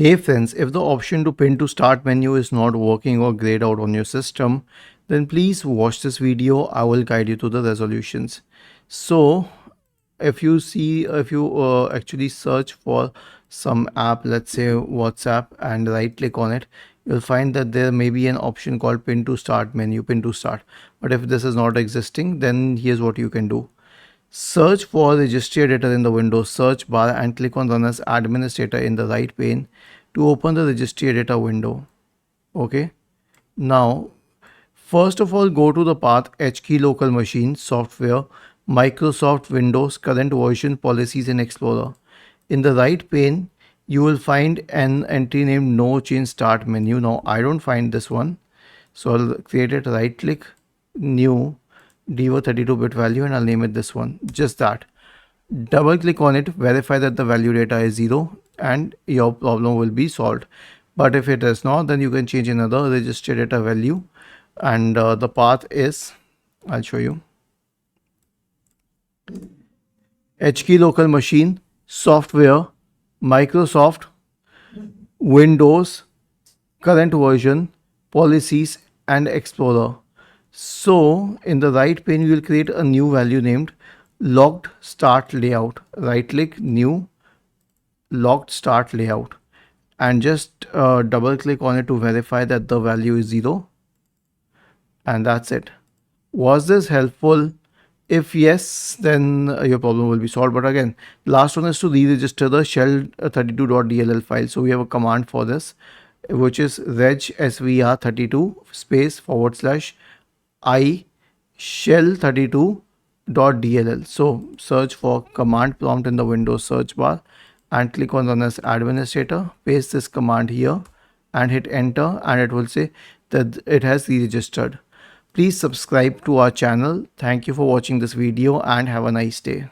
Hey friends, if the option to pin to start menu is not working or grayed out on your system, then please watch this video. I will guide you to the resolutions. So if you actually search for some app, let's say WhatsApp, and right click on it, you'll find that there may be an option called pin to start menu, pin to start. But if this is not existing, then here's what you can do. Search for registry editor in the Windows search bar and click on run as administrator in the right pane to open the registry editor window. Okay. Now, first of all, go to the path HKey local machine, software, Microsoft Windows, current version, policies in Explorer. In the right pane, you will find an entry named no change start menu. Now, I don't find this one. So I'll create it, right click, new, Devo 32-bit value, and I'll name it this one, just that. Double click on it, verify that the value data is 0, and your problem will be solved. But if it is not, then you can change another register data value, and the path is, I'll show you, HKey local machine, software, Microsoft Windows, current version, policies, and Explorer. So in the right pane, we will create a new value named logged start layout. Right click, new, logged start layout, and just double click on it to verify that the value is 0. And that's it. Was this helpful? If yes, then your problem will be solved. But again, last one is to re-register the shell32.dll file. So we have a command for this, which is reg svr32 space / I shell32.dll. So search for command prompt in the Windows search bar and click on run as administrator. Paste this command here and hit enter, and it will say that it has re-registered. Please subscribe to our channel. Thank you for watching this video and have a nice day.